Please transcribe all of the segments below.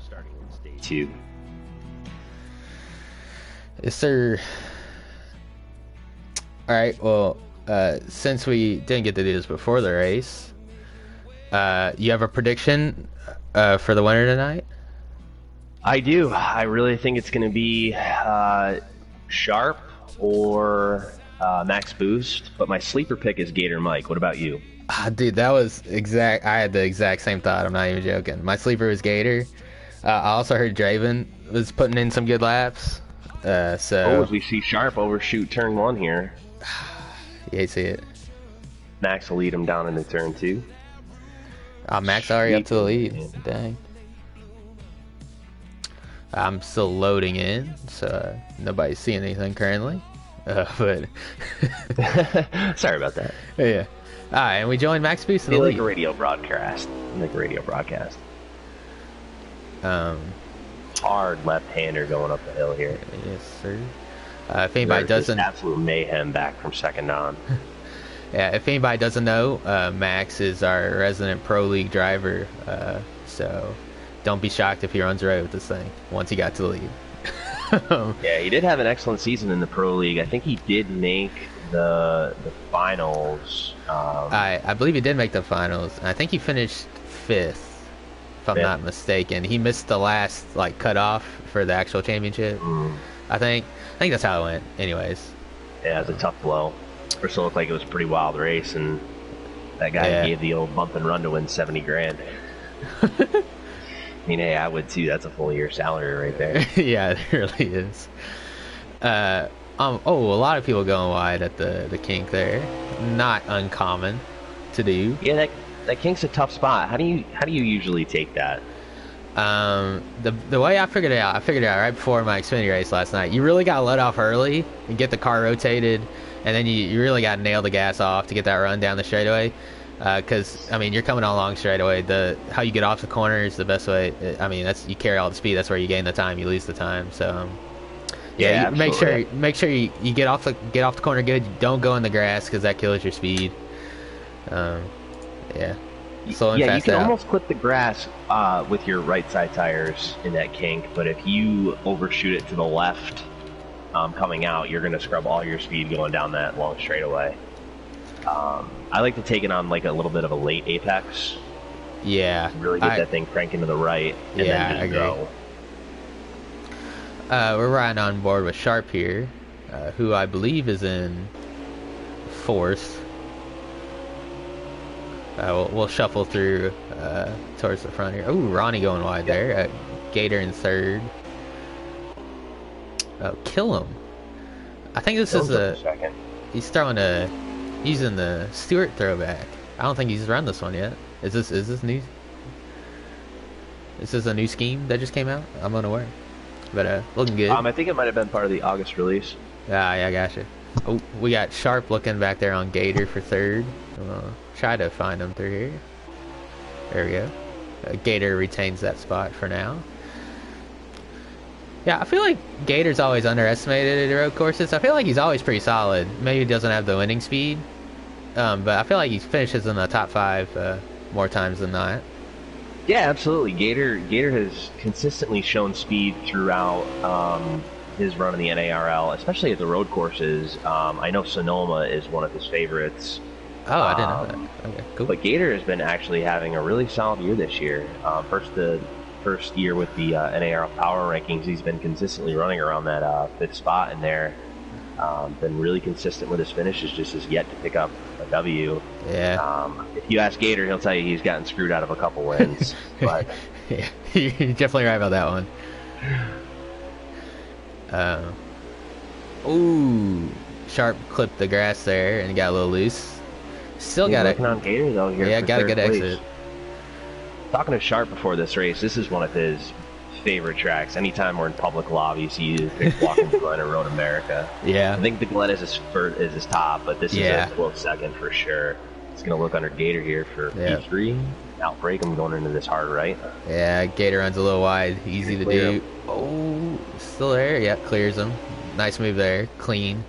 starting in stage 2. Is there... Alright, well, since we didn't get to do this before the race, you have a prediction for the winner tonight? I do. I really think it's going to be Sharp or Max Boost, but my sleeper pick is Gator Mike. What about you? Dude, that was exact. I had the exact same thought. I'm not even joking. My sleeper was Gator. I also heard Draven was putting in some good laps. So as we see Sharp overshoot turn 1 here. You hate to see it. Max will lead him down into turn 2. Max already up to the lead. Dang. I'm still loading in, so nobody's seeing anything currently. But sorry about that. Yeah. All right, and we joined Max Boost in the lead. Like a radio broadcast. Like a radio broadcast. Hard left-hander going up the hill here. Yes, sir. If anybody doesn't, absolute mayhem back from second on. Yeah, if anybody doesn't know, Max is our resident pro league driver. So don't be shocked if he runs away with this thing once he got to the lead. Yeah, he did have an excellent season in the pro league. I think he did make the finals. I believe he did make the finals. I think he finished 5th, if I'm not mistaken. He missed the last cutoff for the actual championship. I think that's how it went. Anyways. Yeah, it was a tough blow. First it looked like it was a pretty wild race, and that guy gave the old bump and run to win 70 grand. I mean, hey, I would too. That's a full year salary right there. Yeah, it really is. A lot of people going wide at the kink there. Not uncommon to do. Yeah, that kink's a tough spot. How do you usually take that? The way I figured it out right before my Xfinity race last night. You really got to let off early and get the car rotated, and then you really got to nail the gas off to get that run down the straightaway. Because I mean, you're coming along straightaway. How you get off the corner is the best way. I mean, you carry all the speed. That's where you gain the time. You lose the time. So yeah, make sure you get off the corner good. Don't go in the grass because that kills your speed. Yeah. Slow and fast you can out. almost clip the grass with your right side tires in that kink, but if you overshoot it to the left coming out, you're going to scrub all your speed going down that long straightaway. I like to take it on like a little bit of a late apex. Yeah. Really get that thing cranking to the right and then just go. We're riding on board with Sharp here, who I believe is in 4th. We'll shuffle through towards the front here. Oh, Ronnie going wide there. Gator in 3rd. Oh, kill him. I think this is he's using the Stewart throwback. I don't think he's run this one yet. Is this new? Is this a new scheme that just came out? I'm unaware. But looking good. I think it might have been part of the August release. Yeah, gotcha. Oh, we got Sharp looking back there on Gator for 3rd. Try to find him through here. There we go. Gator retains that spot for now. Yeah, I feel like Gator's always underestimated at the road courses. I feel like he's always pretty solid. Maybe he doesn't have the winning speed, but I feel like he finishes in the top 5 more times than not. Yeah, absolutely. Gator has consistently shown speed throughout his run in the NARL, especially at the road courses. I know Sonoma is one of his favorites. Oh, I didn't know that. Okay, cool. But Gator has been actually having a really solid year this year. First year with the NARL power rankings, he's been consistently running around that 5th spot in there. Been really consistent with his finishes, just has yet to pick up a W. Yeah. If you ask Gator, he'll tell you he's gotten screwed out of a couple wins. But yeah, you're definitely right about that one. Ooh, Sharp clipped the grass there and got a little loose. Still got it. Looking on Gator though here. Yeah, got a good exit. Talking to Sharp before this race, this is one of his favorite tracks. Anytime we're in public lobbies, he picks walking the Glen or Road America. Yeah. I think the Glen is his top, but this is a close second for sure. It's going to look under Gator here for P3. Outbreak him going into this hard right. Yeah, Gator runs a little wide. Easy to do. Oh, still there. Yeah, clears him. Nice move there. Clean.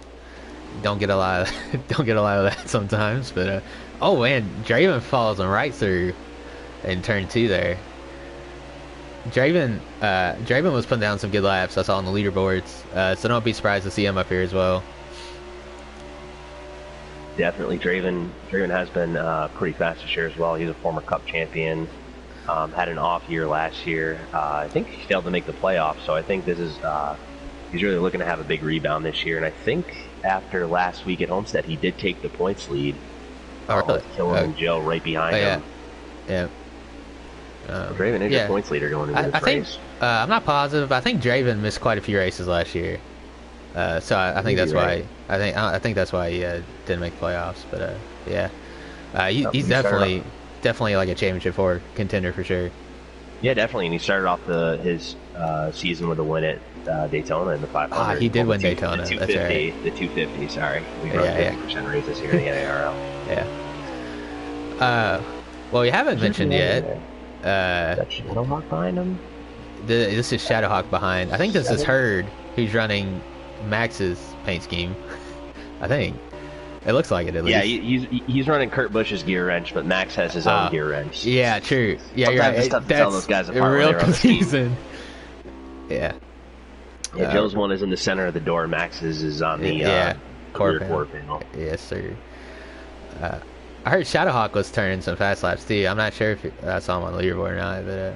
Don't get a lot of that sometimes, but oh man, Draven follows him right through in turn 2 there. Draven was putting down some good laps I saw on the leaderboards, so don't be surprised to see him up here as well. Definitely, Draven has been pretty fast this year as well. He's a former Cup champion. Had an off year last year. I think he failed to make the playoffs, so I think this is he's really looking to have a big rebound this year. And I think after last week at Homestead, he did take the points lead. Really? Killing and Joe right behind him. Yeah. Draven is your points leader going into this race. I'm not positive. I think Draven missed quite a few races last year, so I think that's why. I think that's why he didn't make playoffs. But yeah, he's definitely like a championship 4 contender for sure. Yeah, definitely. And he started off his season with a win at Daytona in the 500. He did win Daytona. The 250. That's right. The 250. Sorry, we run 50% races here in the NARL. Yeah. Well, we haven't mentioned yet. Is that Shadowhawk behind him? This is Shadowhawk behind. I think this is Herd, who's running Max's paint scheme. I think it looks like it at least. Yeah, he's running Kurt Busch's gear wrench, but Max has his own gear wrench. Yeah, true. Yeah, sometimes you're right. it's tough to tell those guys apart. Real confusing. Yeah. Yeah, Joe's one is in the center of the door. Max's is on the rear quarter panel. Yes, sir. I heard Shadowhawk was turning some fast laps too. I'm not sure if I saw him on the leaderboard or not, but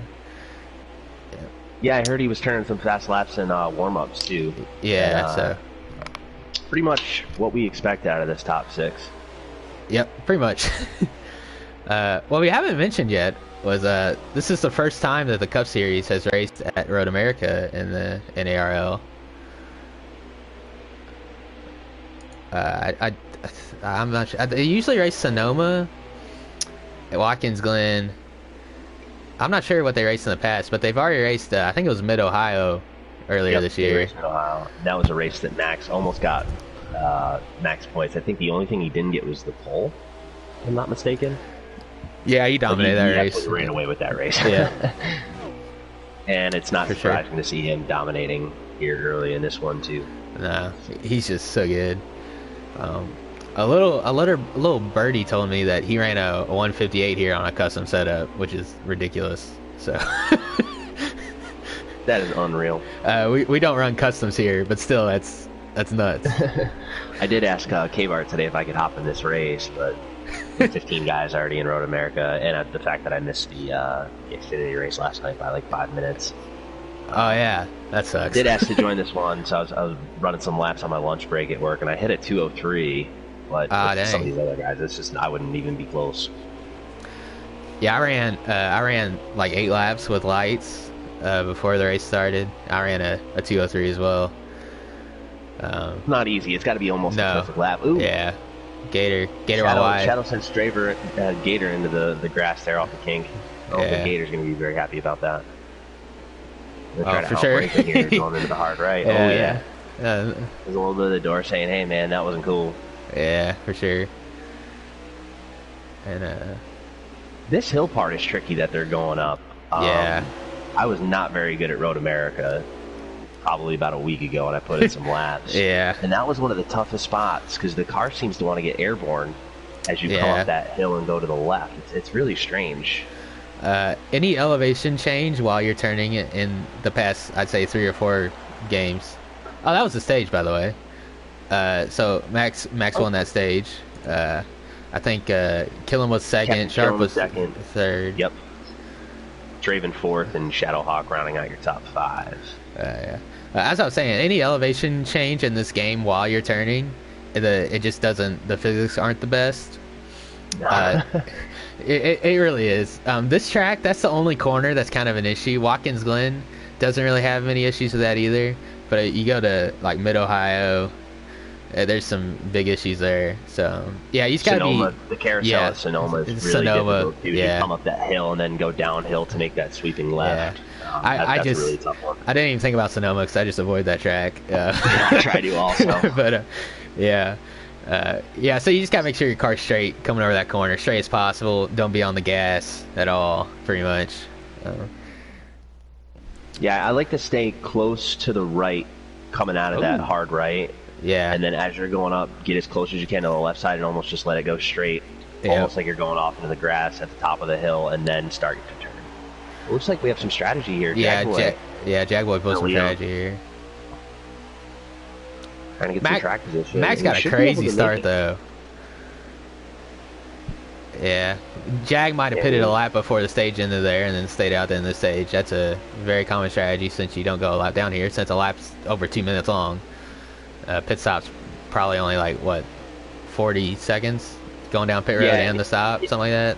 yeah, I heard he was turning some fast laps in warm-ups too. Yeah, so pretty much what we expect out of this top 6. Yep, pretty much. What we haven't mentioned yet was this is the first time that the Cup Series has raced at Road America in the NARL. I'm not sure. They usually race Sonoma, Watkins Glen. I'm not sure what they raced in the past, but they've already raced. I think it was Mid Ohio earlier this year. Mid-Ohio. That was a race that Max almost got max points. I think the only thing he didn't get was the pole, if I'm not mistaken. Yeah, he dominated that race. He ran away with that race. Yeah. And it's not surprising to see him dominating here early in this one too. No, he's just so good. A little birdie told me that he ran a 158 here on a custom setup, which is ridiculous. So that is unreal. We don't run customs here, but still, that's nuts. I did ask K-Bart today if I could hop in this race, but 15 guys already in Road America, and the fact that I missed the Xfinity race last night by like 5 minutes. Oh yeah, that sucks. Did ask to join this one, so I was running some laps on my lunch break at work, and I hit a 2:03. But some of these other guys, it's just I wouldn't even be close. Yeah, I ran like 8 laps with lights before the race started. I ran a 2:03 as well. Not easy. It's got to be almost a perfect lap. Ooh. Yeah, Gator went wide. Shadow sent Straver Gator into the grass there off the kink. I don't think Gator's going to be very happy about that. For sure. Here, going into the hard right. Yeah, oh yeah. There's a little bit of the door saying, "Hey man, that wasn't cool." Yeah, for sure. And this hill part is tricky that they're going up. Yeah. I was not very good at Road America probably about a week ago, and I put in some laps. Yeah. And that was one of the toughest spots because the car seems to want to get airborne as you come up that hill and go to the left. It's really strange. Any elevation change while you're turning it in the past, I'd say 3 or 4 games. Oh, that was the stage, by the way. So Max won that stage. I think Killen was second, Sharp was second, third. Yep. Draven fourth, and Shadowhawk rounding out your top 5. Yeah. As I was saying, any elevation change in this game while you're turning, it just doesn't. The physics aren't the best. It really is. This track, that's the only corner that's kind of an issue. Watkins Glen doesn't really have many issues with that either. But you go to like Mid Ohio, there's some big issues there. So yeah, you just gotta Sonoma, the carousel of Sonoma is really difficult too. Yeah. You come up that hill and then go downhill to make that sweeping left. Yeah. That's a really tough one. I didn't even think about Sonoma because I just avoid that track. I try to also. But yeah. So you just gotta make sure your car's straight coming over that corner, straight as possible. Don't be on the gas at all, pretty much. Yeah, I like to stay close to the right coming out of that hard right. Yeah. And then as you're going up, get as close as you can to the left side and almost just let it go straight. Almost like you're going off into the grass at the top of the hill and then start to turn. It looks like we have some strategy here. Yeah, Jackboy Jackboy put some strategy here. trying to get some track position. Max got a crazy start though. Yeah, Jag might have pitted a lap before the stage ended there and then stayed out in the stage. That's a very common strategy since you don't go a lap down here. Since a lap's over 2 minutes long, pit stop's probably only like what, 40 seconds going down pit road and the stop, something like that.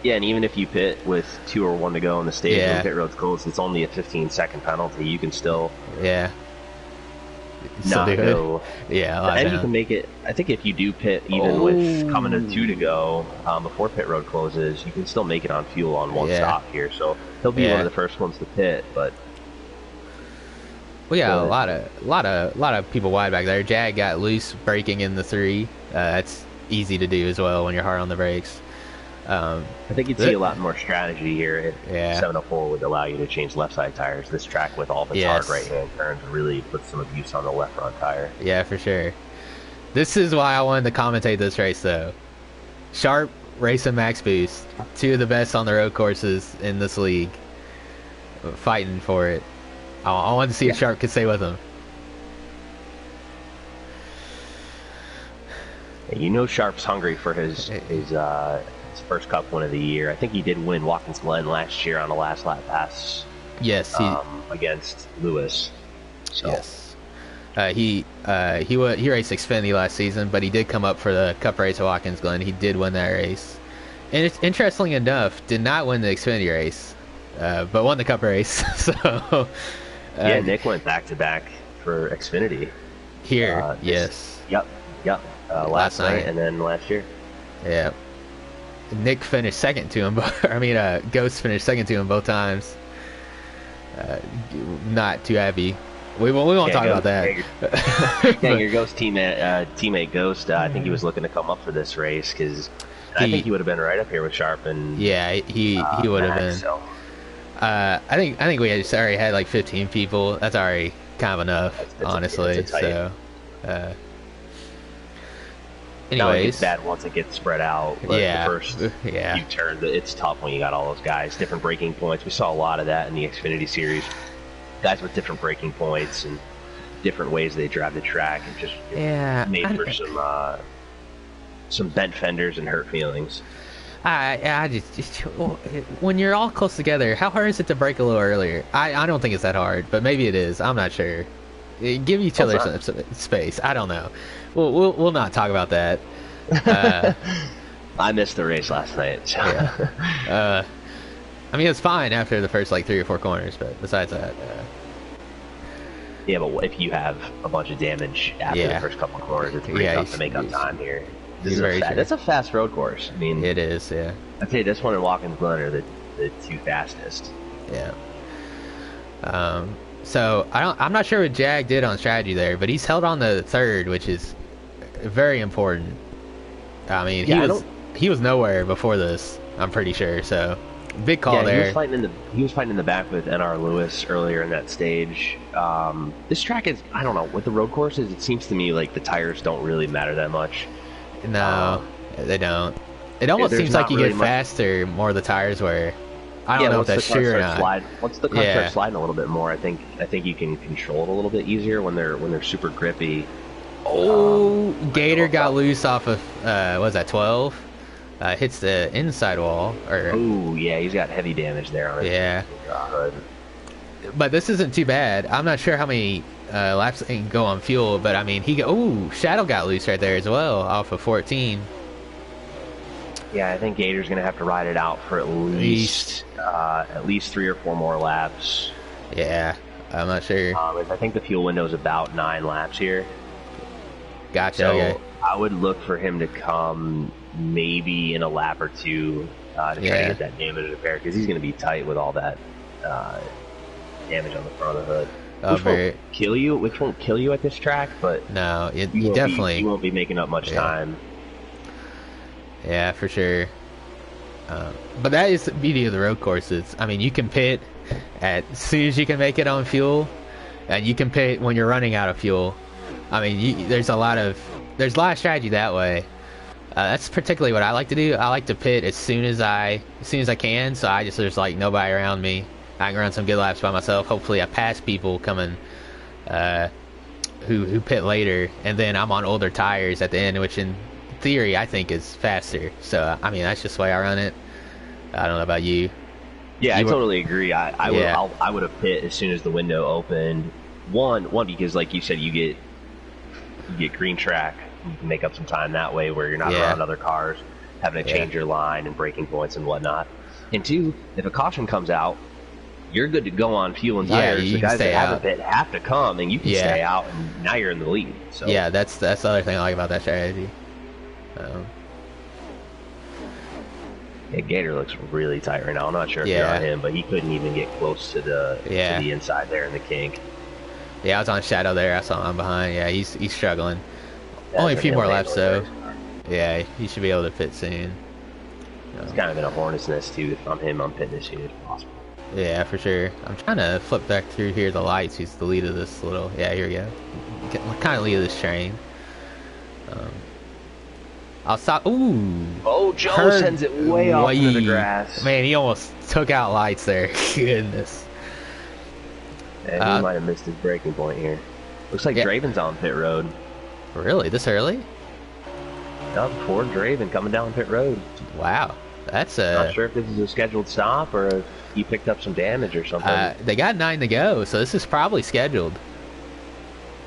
Yeah, and even if you pit with 2 or 1 to go on the stage and the pit road's closed, it's only a 15-second penalty. You can still not go. Yeah, and you can make it. I think if you do pit even with coming to 2 to go before pit road closes, you can still make it on fuel on 1 stop here. So he'll be one of the first ones to pit. But a lot of people wide back there. Jag got loose braking in the 3. That's easy to do as well when you're hard on the brakes. I think you'd see a lot more strategy here. 704 would allow you to change left side tires. This track with all of its hard right hand turns really puts some abuse on the left front tire. Yeah, for sure. This is why I wanted to commentate this race though. Sharp, Race, and Max Boost, 2 of the best on the road courses in this league, fighting for it. I wanted to see if Sharp could stay with them. You know Sharp's hungry for his first Cup win of the year. I think he did win Watkins Glen last year on the last lap pass. Yes, against Lewis. So. Yes, he raced Xfinity last season, but he did come up for the Cup race at Watkins Glen. He did win that race, and it's interestingly enough, did not win the Xfinity race, but won the Cup race. So Nick went back to back for Xfinity here. Yes. Yep. Last night and then last year. Yeah. Nick finished second to him. Ghost finished second to him both times. Not too happy. We won't talk about that. Your Ghost teammate Ghost. I think he was looking to come up for this race because I think he would have been right up here with Sharp and he would have been. So. I think we already had like 15 people. That's already kind of enough, honestly. So. Anyways, it's bad once it gets spread out. But the first few turns, it's tough when you got all those guys, different braking points. We saw a lot of that in the Xfinity Series. Guys with different braking points and different ways they drive the track. It just made for some bent fenders and hurt feelings. I just when you're all close together, how hard is it to brake a little earlier? I don't think it's that hard, but maybe it is. I'm not sure. Give each other some space. I don't know. We'll not talk about that. I missed the race last night. So. It's fine after the first like 3 or 4 corners, but besides that. But if you have a bunch of damage after the first couple of corners, it's pretty tough to make up time here. That's a fast road course. It is. Yeah. I'd say this one and Watkins Glen are the 2 fastest. Yeah. So I'm not sure what Jag did on strategy there, but he's held on the 3rd, which is very important. He was nowhere before this, I'm pretty sure. So big call there. He was fighting in the back with NR Lewis earlier in that stage. This track is, I don't know, with the road courses, it seems to me like the tires don't really matter that much. No, they don't. It almost seems like you get faster more the tires wear. I don't know if that's true or not. Once the cars start sliding a little bit more, I think you can control it a little bit easier when they're super grippy. Gator got loose off of what was that, 12? Hits the inside wall. He's got heavy damage there on his hood. But this isn't too bad. I'm not sure how many laps they can go on fuel, but Shadow got loose right there as well off of 14. Yeah, I think Gator's going to have to ride it out for at least 3 or 4 more laps. Yeah, I'm not sure. I think the fuel window is about 9 laps here. Gotcha. So okay. I would look for him to come maybe in a lap or 2 to try to get that damage repaired because he's going to be tight with all that damage on the front of the hood. Which won't kill you at this track, but no, you definitely won't be making up much time. Yeah, for sure. But that is the beauty of the road courses. You can pit as soon as you can make it on fuel, and you can pit when you're running out of fuel. There's a lot of strategy that way. That's particularly what I like to do. I like to pit as soon as I can, so I just there's like nobody around me. I can run some good laps by myself. Hopefully, I pass people coming uh, who pit later, and then I'm on older tires at the end, which in theory I think is faster. So I mean that's just the way I run it. I don't know about you. Yeah, I You totally agree. I Yeah. would have pit as soon as the window opened. One because like you said, you get green track. You can make up some time that way where you're not Yeah. around other cars, having to Yeah. change your line and braking points and whatnot. And two, if a caution comes out, you're good to go on fuel and Yeah, tires. you The can guys stay that haven't out. pit have to come, and you can Yeah. stay out, and now you're in the lead. So Yeah, that's the other thing I like about that strategy. yeah, Gator looks really tight right now. I'm not sure if you're Yeah. on him, but he couldn't even get close to the inside there in the kink. Yeah, I was on Shadow there. I saw him behind. Yeah, he's struggling. Only a That's few more him laps handling though. race car. Yeah, he should be able to pit soon. It's kind of in a hornet's nest too. If I'm him, I'm pitting as soon as possible. Yeah, for sure. I'm trying to flip back through here the lights. He's the lead of this little. Yeah, here we go. Kind of lead of this train. I'll stop. Ooh. Oh, Joe Heard sends it way off into the way. grass. Man, he almost took out lights there. Goodness. And he might have missed his braking point here. Looks like Yeah. Draven's on pit road. Really? This early? Up Ford Draven coming down pit road. Wow. That's Not sure if this is a scheduled stop or if he picked up some damage or something. They got 9 to go, so this is probably scheduled.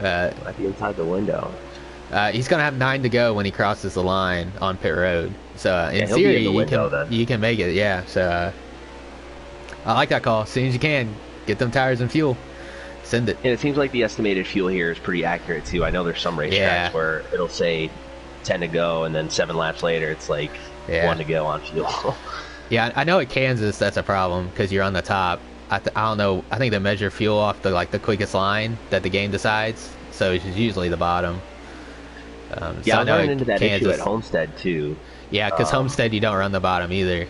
Might be inside the window. He's gonna have 9 to go when he crosses the line on pit road. So in he'll be theory, in the window then. you can make it. Yeah. So I like that call. As soon as you can, get them tires and fuel. Send it. And it seems like the estimated fuel here is pretty accurate too. I know there's some racetracks Yeah. where it'll say 10 to go, and then 7 laps later it's like Yeah. 1 to go on fuel. Yeah, I know at Kansas that's a problem because you're on the top. I don't know. I think they measure fuel off the quickest line that the game decides. So it's usually the bottom. Yeah, so I I'm know running at into that issue Kansas- at Homestead too. Yeah, because Homestead you don't run the bottom either.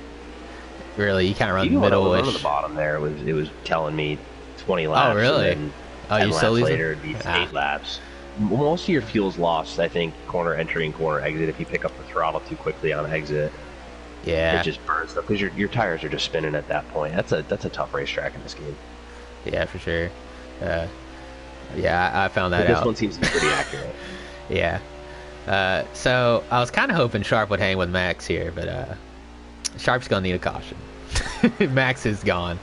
Really, you kind of run Even when I was middle-ish. running the bottom there, it was telling me 20 laps. really? And then Oh, 10 you laps still losing? later, it'd be 8 laps. Most of your fuel's lost, I think, corner entry and corner exit. If you pick up the throttle too quickly on exit, Yeah. it just burns stuff because your tires are just spinning at that point. That's a tough racetrack in this game. Yeah, for sure. Yeah, I found that But this out. one seems to be pretty accurate. Yeah. So I was kind of hoping Sharp would hang with Max here, but Sharp's gonna need a caution. Max is gone.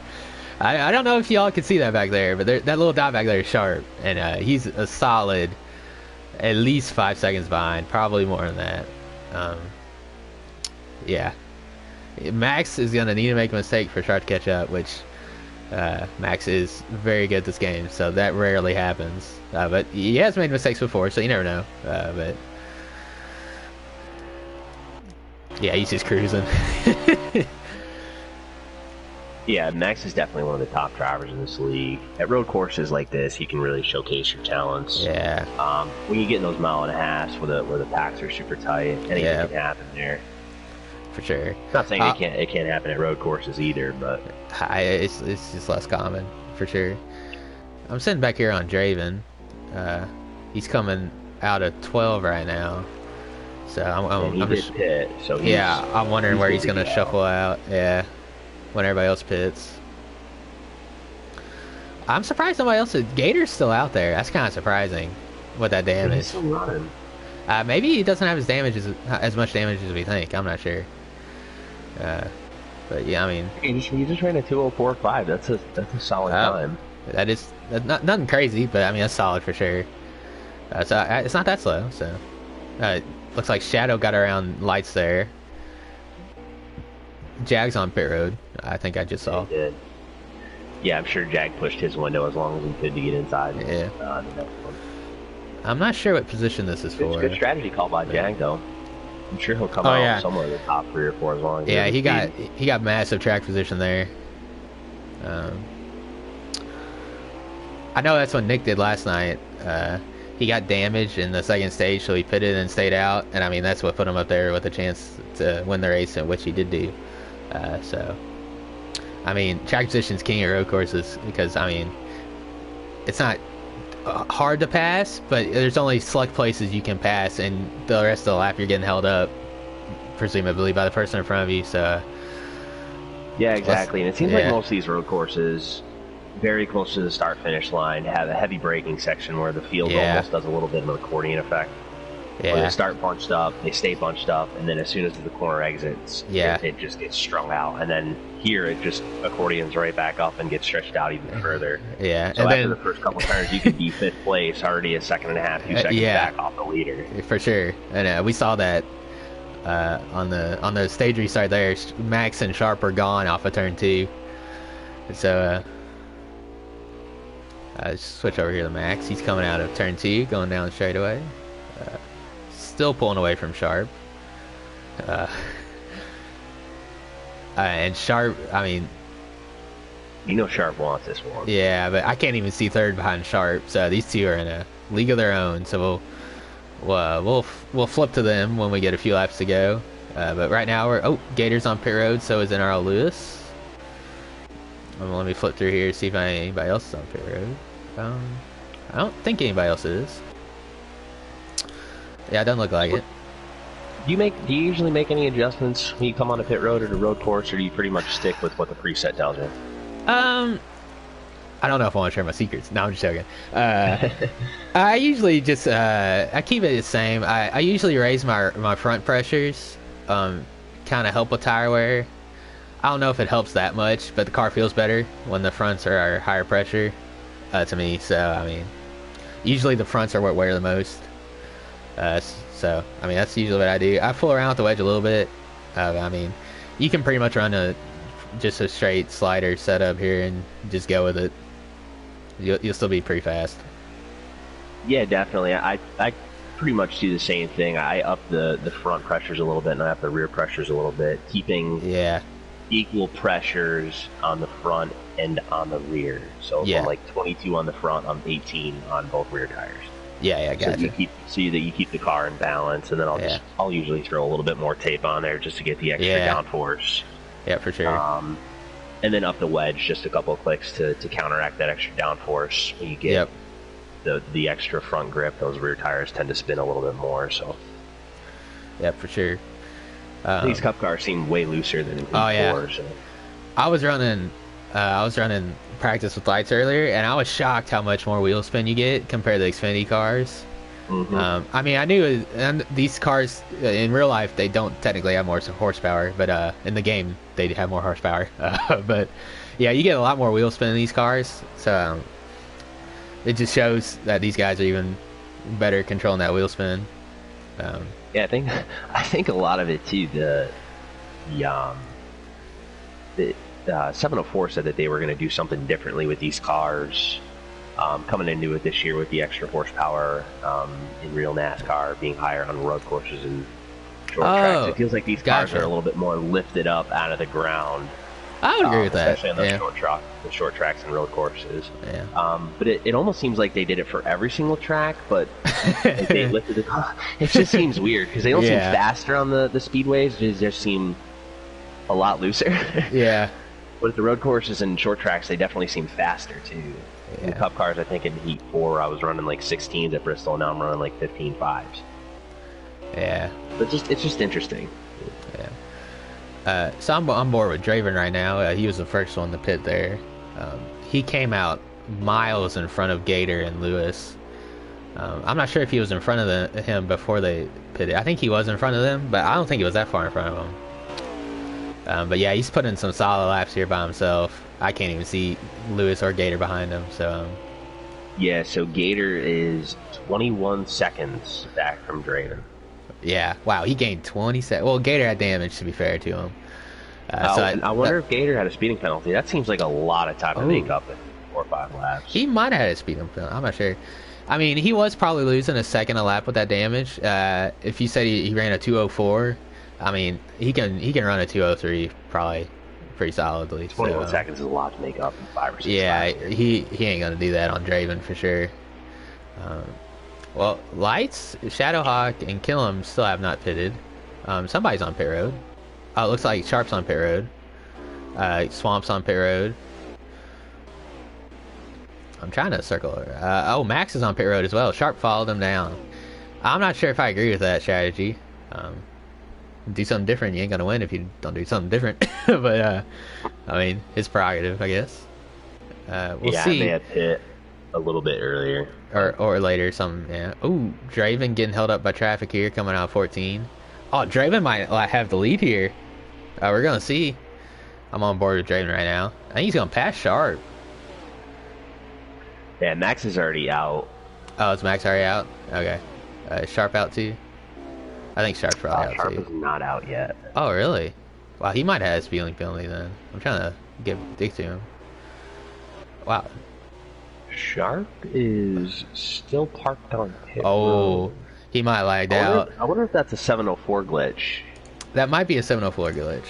I don't know if y'all can see that back there, but that little dot back there is Sharp, and he's a solid at least 5 seconds behind, probably more than that. Yeah. Max is gonna need to make a mistake for Sharp to catch up, which Max is very good at this game, so that rarely happens. But he has made mistakes before, so you never know. But yeah, he's just cruising. Yeah, Max is definitely one of the top drivers in this league. At road courses like this, you can really showcase your talents. Yeah. When you get in those mile and a half where the packs are super tight, anything can happen there. For sure. Not saying it can't happen at road courses either, but It's just less common, for sure. I'm sitting back here on Draven. He's coming out of 12 right now. So he I'm did just pit. So I'm wondering where he's good gonna to go. shuffle out. Yeah, when everybody else pits. I'm surprised nobody else. Gator's still out there. That's kind of surprising. With that He's damage. still running. Maybe he doesn't have as much damage as we think. I'm not sure. But yeah, I mean, He just ran a 2:04.5. That's a solid time. that's nothing crazy, but I mean that's solid for sure. So it's not that slow. So looks like Shadow got around lights there. Jag's on pit road. I think I just saw. He did. Yeah, I'm sure Jag pushed his window as long as he could to get inside. Yeah. The next one. I'm not sure what position this is It's for. good strategy call by Jag though. I'm sure he'll come out somewhere in the top 3 or 4 as long as Yeah, has he got massive track position there. I know that's what Nick did last night. He got damaged in the second stage, so he pitted and stayed out. And I mean, that's what put him up there with a chance to win the race, which he did do. So, I mean, track position's king at road courses because, I mean, it's not hard to pass, but there's only select places you can pass, and the rest of the lap you're getting held up presumably by the person in front of you. So yeah, exactly. And it seems like most of these road courses, very close to the start-finish line, have a heavy braking section where the field almost does a little bit of an accordion effect. Yeah. Where they start bunched up, they stay bunched up, and then as soon as the corner exits, it just gets strung out. And then here, it just accordions right back up and gets stretched out even further. Yeah. So and after then, the first couple turns, you could be 5th place, already a second and a half, 2 seconds back off the leader. For sure. And we saw that on the stage restart there. Max and Sharp are gone off of turn 2. So switch over here to Max. He's coming out of turn 2, going down straight away. Still pulling away from Sharp. And Sharp, I mean... You know Sharp wants this one. Yeah, but I can't even see third behind Sharp, so these two are in a league of their own, so we'll flip to them when we get a few laps to go. But right now Gator's on pit road, so is NRL Lewis. Let me flip through here, see if anybody else is on pit road. I don't think anybody else is. Yeah, it doesn't look like it. Do you usually make any adjustments when you come on a pit road or the road course, or do you pretty much stick with what the preset tells you? I don't know if I want to share my secrets. No, I'm just joking. I usually just I keep it the same. I usually raise my front pressures, kind of help with tire wear. I don't know if it helps that much, but the car feels better when the fronts are higher pressure to me. So I mean, usually the fronts are what wear the most. So I mean, that's usually what I do. I fool around with the wedge a little bit. I mean, you can pretty much run just a straight slider setup here and just go with it. You'll still be pretty fast. Yeah, definitely. I pretty much do the same thing. I up the front pressures a little bit and I up the rear pressures a little bit, keeping equal pressures on the front and on the rear. So from like 22 on the front, I'm 18 on both rear tires. Yeah, gotcha. So that you keep the car in balance, and then I'll usually throw a little bit more tape on there just to get the extra downforce. Yeah, for sure. And then up the wedge just a couple of clicks to counteract that extra downforce. When you get the extra front grip, those rear tires tend to spin a little bit more. So yeah, for sure. These Cup cars seem way looser than before. So. I was running practice with lights earlier, and I was shocked how much more wheel spin you get compared to the Xfinity cars. Mm-hmm. I mean, I knew these cars in real life they don't technically have more horsepower, but in the game they have more horsepower. But yeah, you get a lot more wheel spin in these cars, so it just shows that these guys are even better controlling that wheel spin. Yeah, I think a lot of it too. The 704 said that they were going to do something differently with these cars coming into it this year with the extra horsepower in real NASCAR being higher on road courses and short tracks. It feels like these cars are a little bit more lifted up out of the ground. I would agree with that, especially on the short tracks and road courses. Yeah. But it almost seems like they did it for every single track, but they lifted the car. It just seems weird because they don't seem faster on the speedways. They just seem a lot looser. Yeah. But at the road courses and short tracks, they definitely seem faster too. Yeah. In Cup cars, I think in Heat 4, I was running like 16s at Bristol, and now I'm running like 15.5s. Yeah. But it's just interesting. Yeah. So I'm on board with Draven right now. He was the first one to pit there. He came out miles in front of Gator and Lewis. I'm not sure if he was in front of him before they pitted. I think he was in front of them, but I don't think he was that far in front of them. But yeah, he's putting some solid laps here by himself. I can't even see Lewis or Gator behind him. So yeah, so Gator is 21 seconds back from Draven. Yeah, wow, he gained 20 seconds. Well, Gator had damage, to be fair to him. I wonder if Gator had a speeding penalty. That seems like a lot of time to make up in 4 or 5 laps. He might have had a speeding penalty. I'm not sure. I mean, he was probably losing a second a lap with that damage. If you said he ran a 204, I mean, he can run a 203 probably pretty solidly. 21 seconds is a lot to make up in 5 or 6 laps. Yeah, he ain't gonna do that on Draven for sure. Well, Lights, Shadowhawk, and Killam still have not pitted. Somebody's on pit road. Oh, it looks like Sharp's on pit road. Swamp's on pit road. I'm trying to circle her. Max is on pit road as well. Sharp followed him down. I'm not sure if I agree with that strategy. do something different. You ain't gonna win if you don't do something different. But I mean, it's prerogative, I guess. We'll Yeah, see. they had Pitt a little bit earlier. Or later, something. Yeah. Ooh, Draven getting held up by traffic here, coming out 14. Oh, Draven might have the lead here. We're gonna see. I'm on board with Draven right now. I think he's gonna pass Sharp. Yeah, Max is already out. Oh, is Max already out? Okay. Sharp out too? I think Sharp's probably out Sharp too. is not out yet. Oh, really? Wow, he might have his speeding penalty then. I'm trying to dig to him. Wow. Sharp is still parked on pit Oh, road. he might lagged out. I wonder if that's a 704 glitch. That might be a 704 glitch.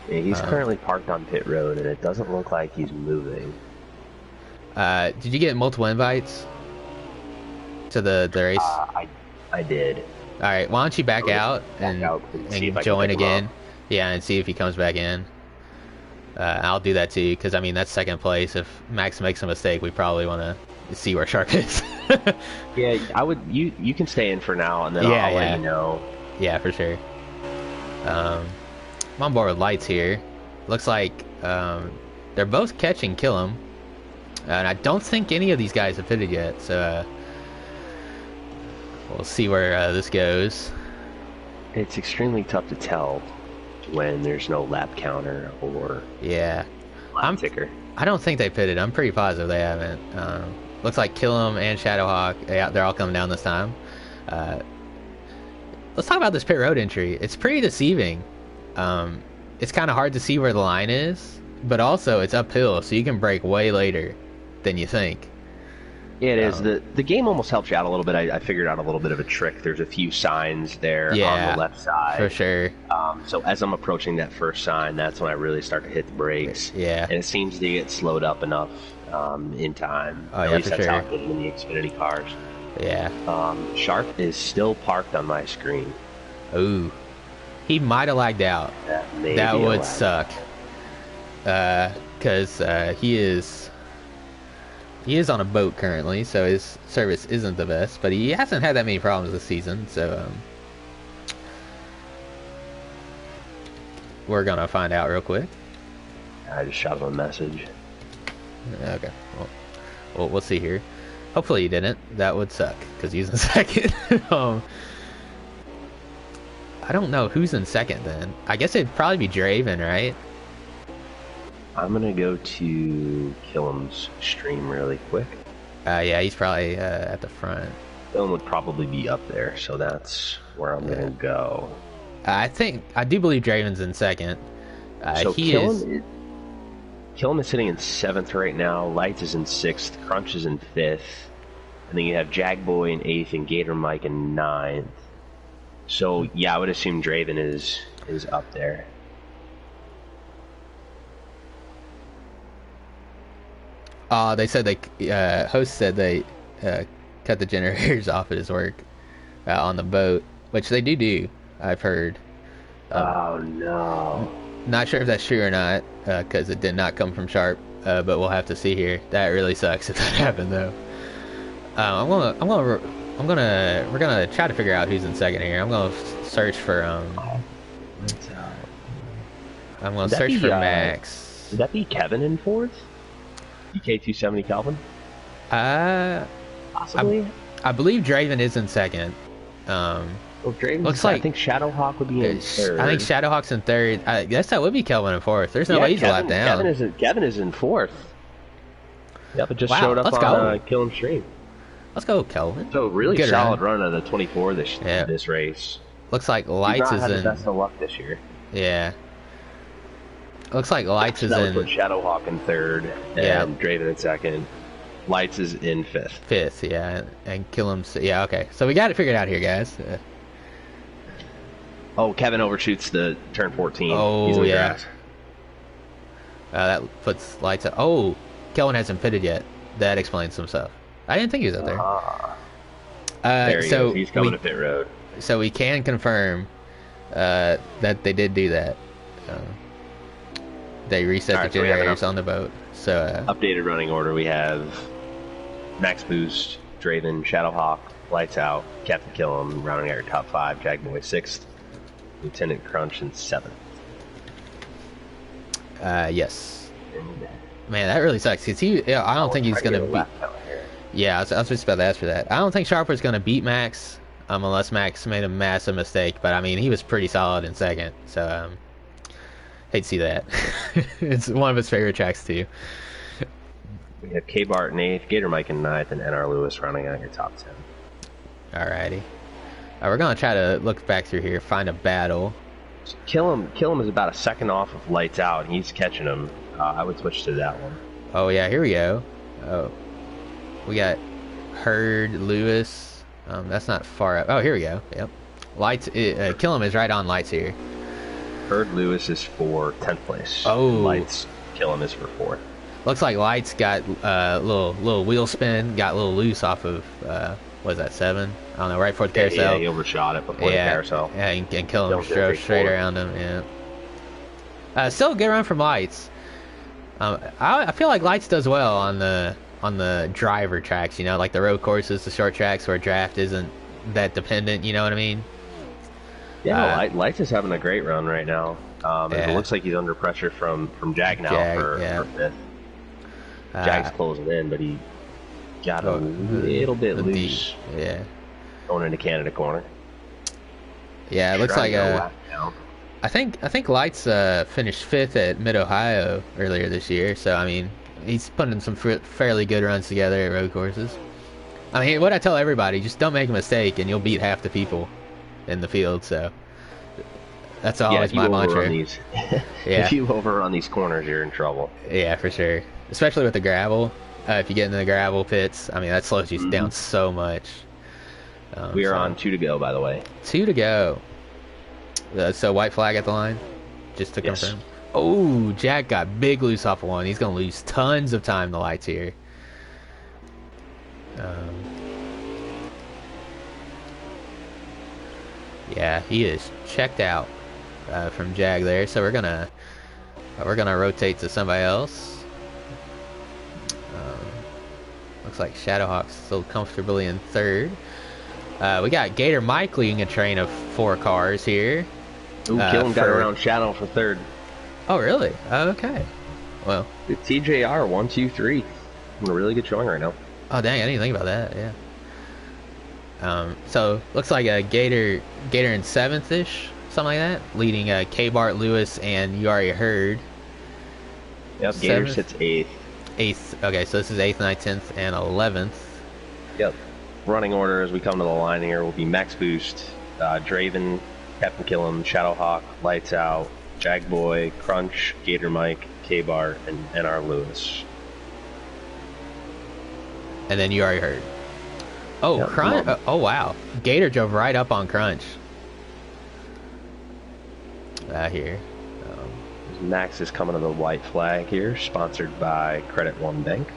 Yeah, he's currently parked on pit road, and it doesn't look like he's moving. Did you get multiple invites to the race? I did. All right, why don't you back out and join again? Yeah, and see if he comes back in. I'll do that too, because I mean that's second place. If Max makes a mistake, we probably want to see where Sharp is. Yeah, I would. You can stay in for now, and then I'll let you know. Yeah, for sure. I'm on board with Lights here. Looks like they're both catching Kill him, and I don't think any of these guys have pitted yet. So we'll see where this goes. It's extremely tough to tell when there's no lap counter or lap ticker. I don't think they pitted. I'm pretty positive they haven't. Looks like Kill'em and Shadowhawk, they're all coming down this time. Let's talk about this pit road entry. It's pretty deceiving. It's kind of hard to see where the line is, but also it's uphill, so you can brake way later than you think. Yeah, it is. The game almost helps you out a little bit. I figured out a little bit of a trick. There's a few signs there on the left side. For sure. So as I'm approaching that first sign, that's when I really start to hit the brakes. Yeah. And it seems to get slowed up enough in time. Oh, At yeah, least for that's sure. how it's getting in the Xfinity cars. Yeah. Sharp is still parked on my screen. Ooh. He might have lagged out. That would suck. Because he is on a boat currently, so his service isn't the best, but he hasn't had that many problems this season, so we're gonna find out real quick. I just shot him a message. Okay, well, we'll see here. Hopefully he didn't. That would suck, because he's in second. I don't know who's in second then. I guess it'd probably be Draven, right? I'm gonna go to Killam's stream really quick. Yeah, he's probably at the front. Killam would probably be up there, so that's where I'm gonna go. I do believe Draven's in second. So Killam is sitting in 7th right now. Lights is in 6th. Crunch is in 5th. And then you have Jagboy in 8th and Gator Mike in 9th. So yeah, I would assume Draven is up there. They said host said they cut the generators off at his work on the boat, which they do. I've heard. Oh no! Not sure if that's true or not, because it did not come from Sharp. But we'll have to see here. That really sucks if that happened, though. We're gonna try to figure out who's in second here. I'm gonna search for I'm gonna search for Max. Would that be Kevin in 4th? DK270 Calvin? Possibly. I believe Draven is in second. Well, Draven looks like I think Shadowhawk would be in 3rd. I think Shadowhawk's in 3rd. I guess that would be Kelvin in 4th. There's no way he's a lap down. Kevin is in 4th. Yep, it just showed up on Kill 'em stream. Let's go, Kelvin. So really good solid run of the 24 this race. Looks like Lights is in. The best of luck this year. Yeah. Looks like Lights is in. Put Shadowhawk in 3rd and Draven in 2nd. Lights is in 5th. 5th, yeah, and Kill 'em. Yeah, okay. So we got it figured out here, guys. Oh, Kevin overshoots the turn 14. Oh, he's in the yeah. grass. That puts Lights up. Oh, Kelvin hasn't pitted yet. That explains some stuff. I didn't think he was up there. There he is. He's coming to pit road. So we can confirm that they did do that. They reset the generators on the boat. So updated running order. We have Max Boost, Draven, Shadowhawk, Lights Out, Captain Kill 'em, rounding out your top 5. Jagboy 6th. Lieutenant Crunch in 7th. Yes. Man, that really sucks because I don't think he's gonna beat. Yeah, I was just about to ask for that. I don't think Sharper's gonna beat Max, unless Max made a massive mistake. But I mean, he was pretty solid in 2nd, so hate to see that. It's one of his favorite tracks too. We have K Bart in 8th, Gator Mike in 9th, and NR Lewis running out your top 10. Alrighty. We're gonna try to look back through here, find a battle. Kill him is about a second off of Lights Out, and he's catching him. I would switch to that one. Oh yeah, here we go. Oh, we got Herd Lewis. That's not far up. Oh, here we go. Yep. Lights. Kill him is right on Lights here. Herd Lewis is for 10th place. Oh. Lights. Kill him is for 4th. Looks like Lights got little wheel spin, got a little loose off of what is that, 7? I don't know, right before the carousel. Yeah, he overshot it before the carousel. Yeah, and Kill him straight around him. Yeah. Still a good run from Lights. I feel like Lights does well on the driver tracks, like the road courses, the short tracks where draft isn't that dependent. You know what I mean? Yeah, Lights is having a great run right now. It looks like he's under pressure from Jag now for 5th. Jag's closing in, but he got a little bit loose. Yeah. Going into Canada corner. Yeah, it looks like I think Lights finished 5th at Mid-Ohio earlier this year, so I mean he's putting some fairly good runs together at road courses. I mean, what I tell everybody, just don't make a mistake and you'll beat half the people in the field. So that's always my mantra. If you overrun these corners, you're in trouble. Yeah, for sure. Especially with the gravel. If you get into the gravel pits, I mean that slows you down so much. We are on 2 to go, by the way. 2 to go. So white flag at the line, just to confirm. Oh, Jack got big loose off of 1. He's gonna lose tons of time. The Lights here. Yeah, he is checked out from Jag there. So we're gonna rotate to somebody else. Looks like Shadowhawk's still comfortably in 3rd. We got Gator Mike leading a train of 4 cars here. Ooh, Kill him got around Shadow for 3rd. Oh, really? Okay. Well, TJR 1, 2, 3. A really good showing right now. Oh, dang! I didn't think about that. Yeah. So looks like a Gator in 7th-ish, something like that, leading K Bart Lewis and you already heard. Yep. Gator sits 8th. 8th. Okay, so this is 8th, 9th, 10th, and 11th. Yep. Running order as we come to the line here will be Max Boost, Draven, Captain Killam, Shadowhawk, Lights Out, Jagboy, Crunch, Gator Mike, K-Bar, and NR Lewis. And then you already heard. Oh, yep, Crunch! Oh, wow. Gator drove right up on Crunch. Here. Max is coming to the white flag here, sponsored by Credit One Bank.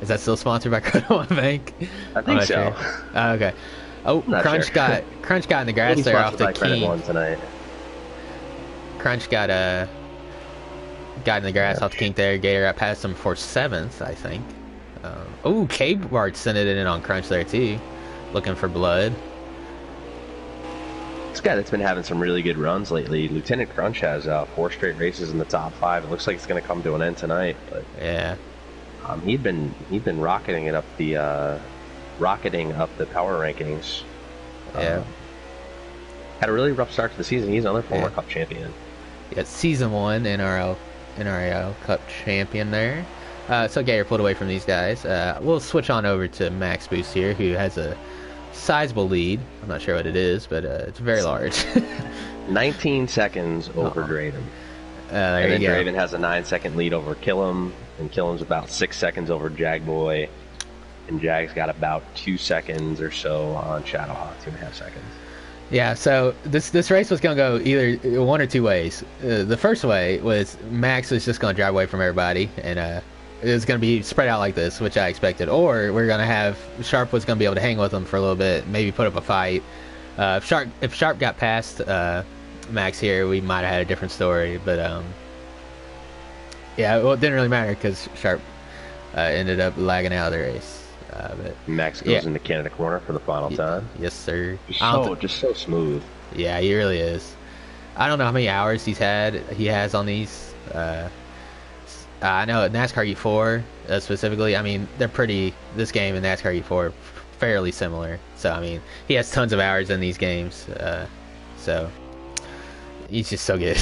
Is that still sponsored by Credit One Bank? I think so. Sure. Okay. Oh, Crunch got in the grass there off the key. Tonight. Crunch got in the grass off the kink there. Gator got past him for 7th, I think. Oh, K-Bart sent it in on Crunch there too, looking for blood. This guy that's been having some really good runs lately, Lieutenant Crunch, has 4 straight races in the top 5. It looks like it's going to come to an end tonight. But yeah, he'd been rocketing up the power rankings. Yeah, had a really rough start to the season. He's another former Cup champion. Yeah, season 1 NRL Cup champion there. So Gator pulled away from these guys. We'll switch on over to Max Boost here, who has a sizable lead. I'm not sure what it is, but it's very large. 19 seconds over Draven. There you go. Draven has a 9-second lead over Killam, and Killam's about 6 seconds over Jagboy, and Jag's got about 2 seconds or so on Shadowhawk, 2.5 seconds. Yeah, so this race was going to go either one or two ways. The first way was Max was just going to drive away from everybody, and it was going to be spread out like this, which I expected. Or we're going to have Sharp was going to be able to hang with him for a little bit, maybe put up a fight. If Sharp got past Max here, we might have had a different story. But yeah, well, it didn't really matter because Sharp ended up lagging out of the race. But Max goes into Canada corner for the final time. Yes, sir. Just so smooth. Yeah, he really is. I don't know how many hours he has on these. I know at NASCAR E4 specifically. I mean, they're pretty. This game and NASCAR E4 fairly similar. So I mean, he has tons of hours in these games. So he's just so good.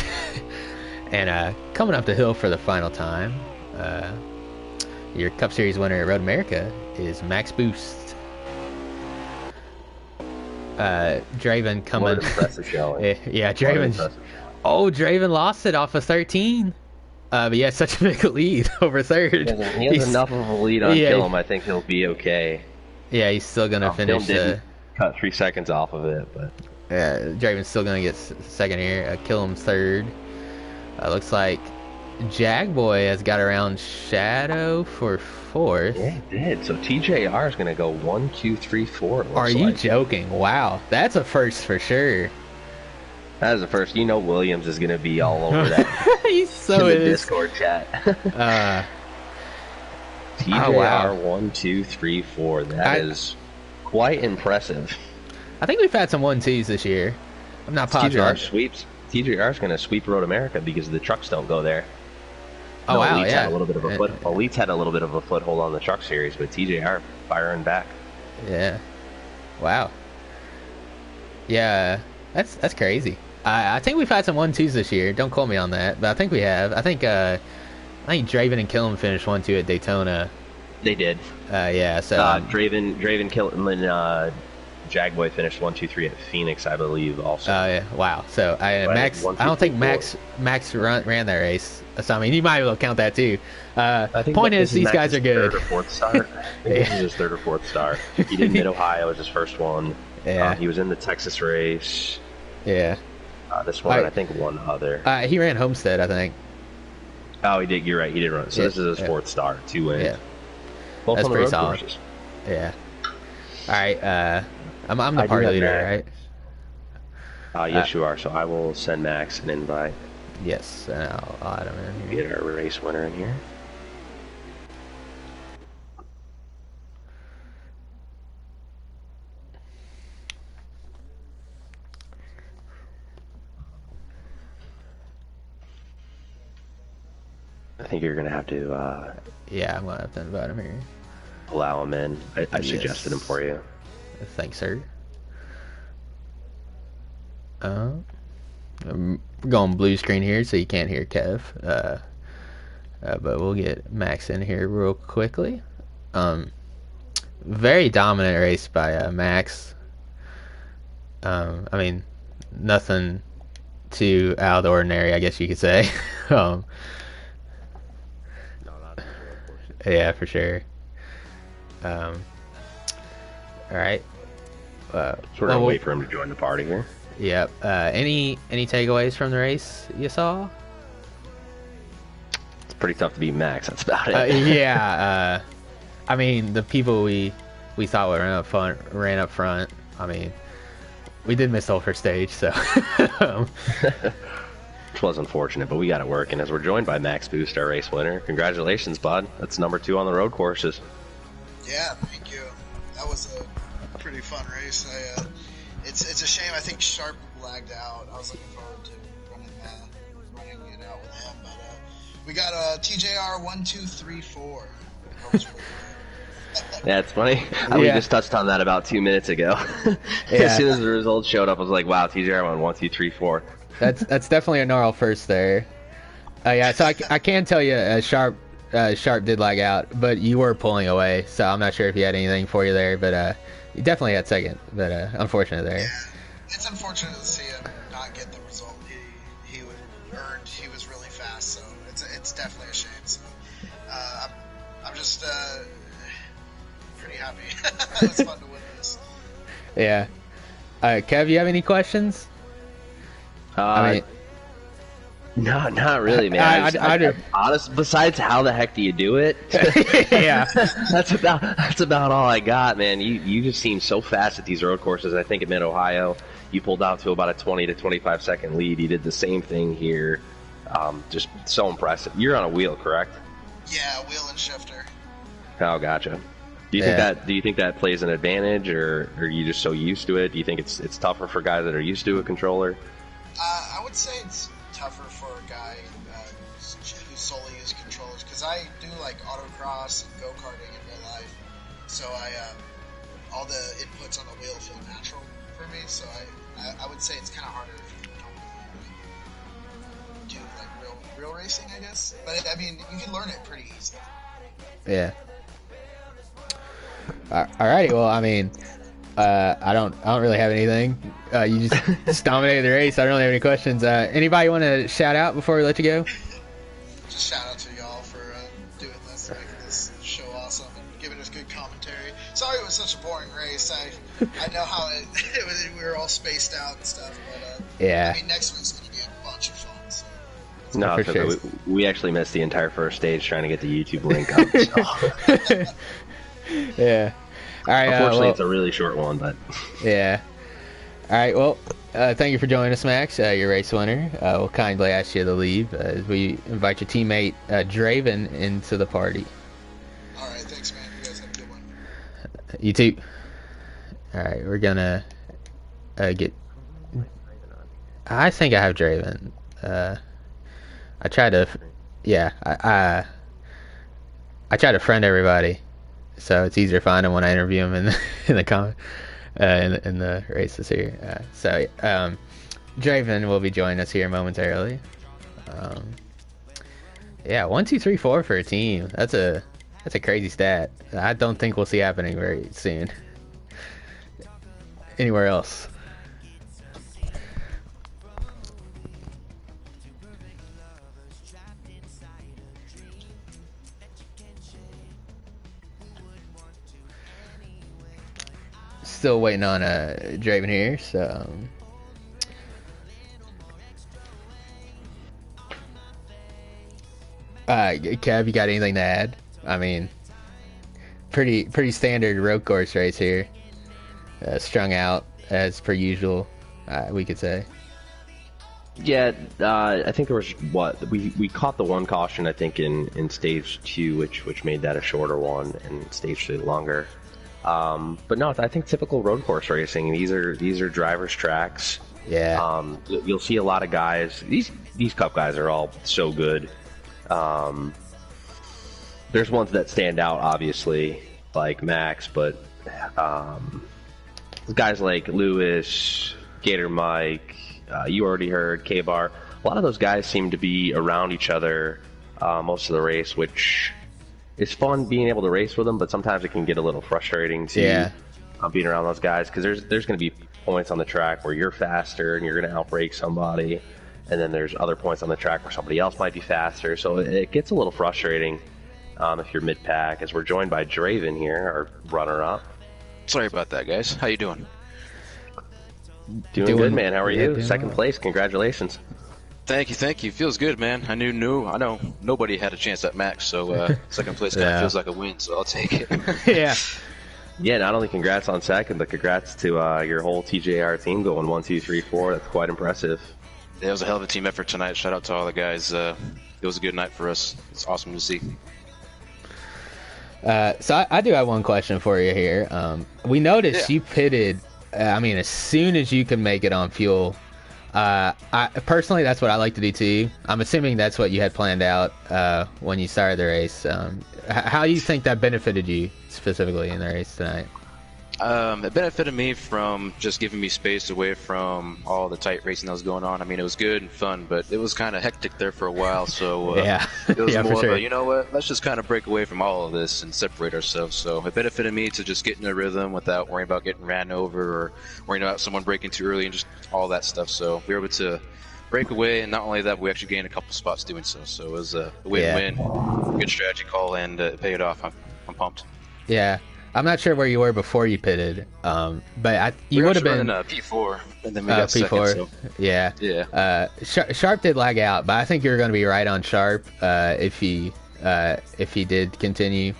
And coming up the hill for the final time, your Cup Series winner at Road America is Max Boost. Draven coming. What an impressive showing. Yeah, Draven. Oh, Draven lost it off of 13. But he has such a big lead over third. He has enough of a lead on Killam. I think he'll be okay. Yeah, he's still gonna finish. Cut 3 seconds off of it, but yeah, Draven's still gonna get second here. Killam's third. Looks like Jagboy has got around Shadow for fourth. Yeah, he did. So TJR is gonna go 1, 2, 3, 4. Are you joking? Wow, that's a first for sure. That is the first. You know Williams is going to be all over that. He's so in the Discord chat. TJR 1, 2, 3, 4. That is quite impressive. I think we've had some 1-2s this year. I'm not positive. TJR is going to sweep Road America because the trucks don't go there. Oh wow! Elite's yeah. Had a little bit of a Elite's had a little bit of a foothold on the truck series, but TJR firing back. Yeah. Wow. Yeah, that's crazy. I think we've had some 1-2s this year. Don't quote me on that, but I think we have. I think Draven and Killam finished 1-2 at Daytona. They did. Yeah. So Draven, Killam, and Jagboy finished 1, 2, 3 at Phoenix, I believe. Also. Yeah. Wow. So Max. 1, 2, I don't think 4. Max ran that race. So I mean, you might be able to count that too. Point is, these guys are good. Third or fourth start. I think this is his third or fourth start. He did Mid Ohio as his first one. Yeah. He was in the Texas race. Yeah. This one, I think one other. He ran Homestead, I think. Oh, he did. You're right. He did run. So this is his fourth start. 2 wins. Yeah. Both That's on the pretty road solid. courses. Yeah. All right. I'm the party leader, right? Yes, you are. So I will send Max an invite. Yes, and I'll add him in here. Get our race winner in here. I think you're gonna have to. Yeah, I'm gonna have to invite him here. Allow him in. I suggested him for you. Thanks, sir. We're going blue screen here, so you can't hear Kev. But we'll get Max in here real quickly. Very dominant race by Max. I mean, nothing too out of the ordinary, I guess you could say. Yeah, for sure. All right. We're gonna wait for him to join the party here. Yep. Any takeaways from the race you saw? It's pretty tough to beat Max. That's about it. Yeah. I mean, the people we thought would ran up front. I mean, we did miss the whole first stage, so. Which was unfortunate, but we got it working as we're joined by Max Boost, our race winner. Congratulations, bud. That's number 2 on the road courses. Yeah, thank you. That was a pretty fun race. It's a shame. I think Sharp lagged out. I was looking forward to running it out with him, but we got a TJR 1, 2, 3, 4. That was really good. Yeah, it's funny. We just touched on that about 2 minutes ago. As soon as the results showed up, I was like, "Wow, TJR won 1, 2, 3, 4." That's definitely a NARL first there. Yeah, so I can tell you, Sharp did lag out, but you were pulling away, so I'm not sure if he had anything for you there, but he definitely had second, but unfortunate there. Yeah, it's unfortunate to see him not get the result he earned. He was really fast, so it's definitely a shame. So I'm just pretty happy. It was fun to win this. Yeah. Kev, you have any questions? I mean, no, not really, man. Honest, besides how the heck do you do it? Yeah, that's about all I got, man. You just seem so fast at these road courses. I think at Mid Ohio, you pulled out to about a 20 to 25 second lead. You did the same thing here. Just so impressive. You're on a wheel, correct? Yeah, wheel and shifter. Oh, gotcha. Do you think that plays an advantage, or are you just so used to it? Do you think it's tougher for guys that are used to a controller? I would say it's tougher for a guy who solely uses controllers, because I do like autocross and go-karting in real life, so all the inputs on the wheel feel natural for me, so I would say it's kind of harder if you don't do like real racing, I guess. But I mean, you can learn it pretty easily. Yeah. Alrighty, well, I mean, I don't really have anything. You just dominated the race. I don't really have any questions. Anybody want to shout out before we let you go? Just shout out to y'all for doing this, making this show awesome, and giving us good commentary. Sorry it was such a boring race. I know how it was. We were all spaced out and stuff, but yeah. I mean, next week's going to be a bunch of fun. So. No, for sure. We actually missed the entire first stage trying to get the YouTube link up. So. Yeah. All right. Unfortunately, it's a really short one, but yeah. All right. Well, thank you for joining us, Max. Your race winner. We'll kindly ask you to leave as we invite your teammate Draven into the party. All right. Thanks, man. You guys have a good one. You too. All right. We're gonna get. I think I have Draven. I tried to. Yeah. I try to friend everybody. So it's easier to find him when I interview him in the races here. So Draven will be joining us here momentarily. Yeah, 1, 2, 3, 4 for a team. That's a crazy stat. I don't think we'll see happening very soon anywhere else. Still waiting on Draven here, so Kev, you got anything to add? I mean, pretty standard road course race here, strung out as per usual, we could say. Yeah, I think there was we caught the one caution I think in stage 2, which made that a shorter one, and stage 3 longer. But no, I think typical road course racing. These are drivers' tracks. Yeah. You'll see a lot of guys. These Cup guys are all so good. There's ones that stand out, obviously, like Max, but guys like Lewis, Gator Mike, you already heard K-Bar. A lot of those guys seem to be around each other most of the race, which. It's fun being able to race with them, but sometimes it can get a little frustrating to being around those guys, because there's going to be points on the track where you're faster and you're going to outbrake somebody, and then there's other points on the track where somebody else might be faster, so it gets a little frustrating if you're mid-pack, as we're joined by Draven here, our runner-up. Sorry about that, guys. How you doing? Doing good, man. How are you? Second well. place. Congratulations. Thank you. Feels good, man. I know nobody had a chance at Max, so second place kind of feels like a win, so I'll take it. Yeah. Yeah, not only congrats on second, but congrats to your whole TJR team going 1, 2, 3, 4. That's quite impressive. Yeah, it was a hell of a team effort tonight. Shout out to all the guys. It was a good night for us. It's awesome to see. So I do have one question for you here. We noticed you pitted, as soon as you can make it on fuel. I personally, that's what I like to do too. I'm assuming that's what you had planned out when you started the race. How do you think that benefited you specifically in the race tonight? It benefited me from just giving me space away from all the tight racing that was going on. I mean, it was good and fun, but it was kind of hectic there for a while. So it was more of a, you know what, let's just kind of break away from all of this and separate ourselves. So it benefited me to just get in a rhythm without worrying about getting ran over or worrying about someone breaking too early and just all that stuff. So we were able to break away, and not only that, we actually gained a couple spots doing so. So it was a win-win, good strategy call, and it paid off. I'm pumped. Yeah. I'm not sure where you were before you pitted, but you would have been P4, and then we got P4. second, so. Yeah. Sharp did lag out, but I think you're going to be right on Sharp if he did continue.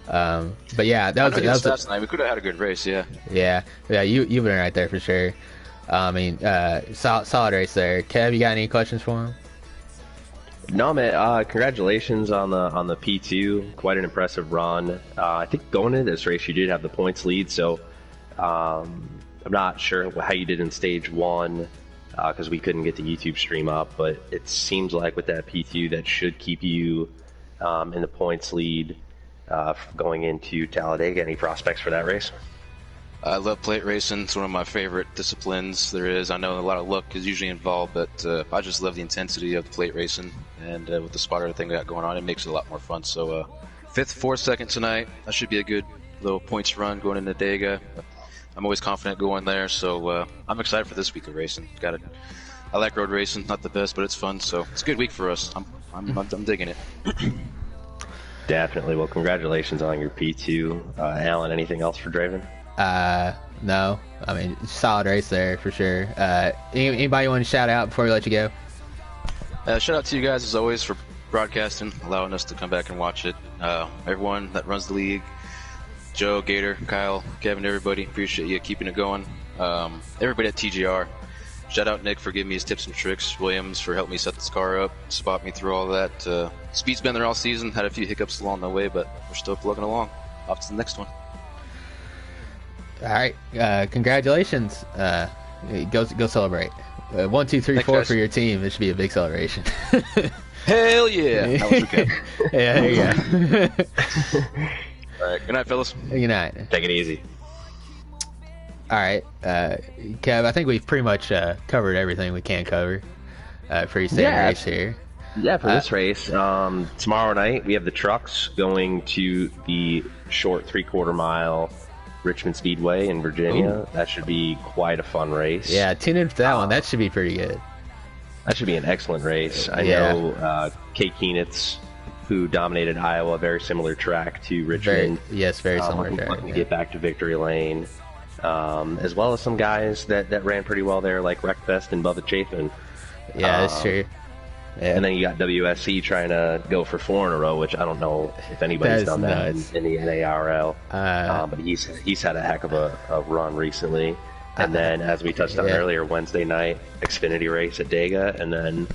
But yeah, that was tonight. We could have had a good race. Yeah. You've been right there for sure. Solid race there. Kev, you got any questions for him? No, man. Congratulations on the P2. Quite an impressive run. I think going into this race, you did have the points lead. So I'm not sure how you did in stage 1 because we couldn't get the YouTube stream up. But it seems like with that P2, that should keep you in the points lead going into Talladega. Any prospects for that race? I love plate racing. It's one of my favorite disciplines there is. I know a lot of luck is usually involved, but I just love the intensity of the plate racing. And with the spotter thing we got going on, it makes it a lot more fun. So 5th, 4th, 2nd tonight. That should be a good little points run going into Dega. I'm always confident going there, so I'm excited for this week of racing. I like road racing. Not the best, but it's fun. So it's a good week for us. I'm digging it. Definitely. Well, congratulations on your P2. Alan, anything else for Draven? No. I mean, solid race there for sure. Anybody want to shout out before we let you go? Shout out to you guys as always for broadcasting, allowing us to come back and watch it. Everyone that runs the league, Joe, Gator, Kyle, Kevin, everybody, appreciate you keeping it going. Everybody at TGR. Shout out Nick for giving me his tips and tricks. Williams for helping me set this car up, spot me through all that. Speed's been there all season. Had a few hiccups along the way, but we're still plugging along. Off to the next one. All right, congratulations. Go celebrate. 1, 2, 3, 4 for your team. It should be a big celebration. Hell yeah! That was okay. Yeah, there you go. All right, good night, fellas. Good night. Take it easy. All right, Kev, I think we've pretty much covered everything we can cover for your race here. Yeah, for this race. Tomorrow night, we have the trucks going to the short 3/4 mile Richmond Speedway in Virginia. Ooh. That should be quite a fun race. Yeah, tune in for that one. That should be pretty good. That should be an excellent race. I know Kate Keenitz, who dominated Iowa, very similar track to Richmond. Very similar track. Looking to get back to victory lane. As well as some guys that ran pretty well there, like Wreckfest and Bubba Chafin. Yeah, that's true. Yeah. And then you got WSC trying to go for 4 in a row, which I don't know if anybody's done that in the NARL. But he's had a heck of a run recently. And then, as we touched on earlier, Wednesday night, Xfinity race at Dega, and then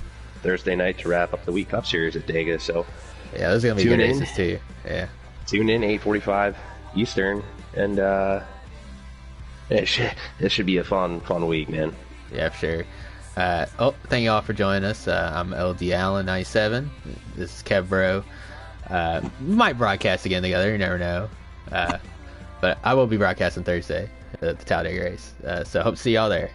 Thursday night to wrap up the Week Cup Series at Dega. So yeah, those are going to be good races too. Yeah. Tune in, 8:45 Eastern, and it should be a fun week, man. Yeah, for sure. Thank you all for joining us. I'm LD Allen 97. This is Kev Bro. We might broadcast again together. You never know. But I will be broadcasting Thursday at the Talladega race. So hope to see y'all there.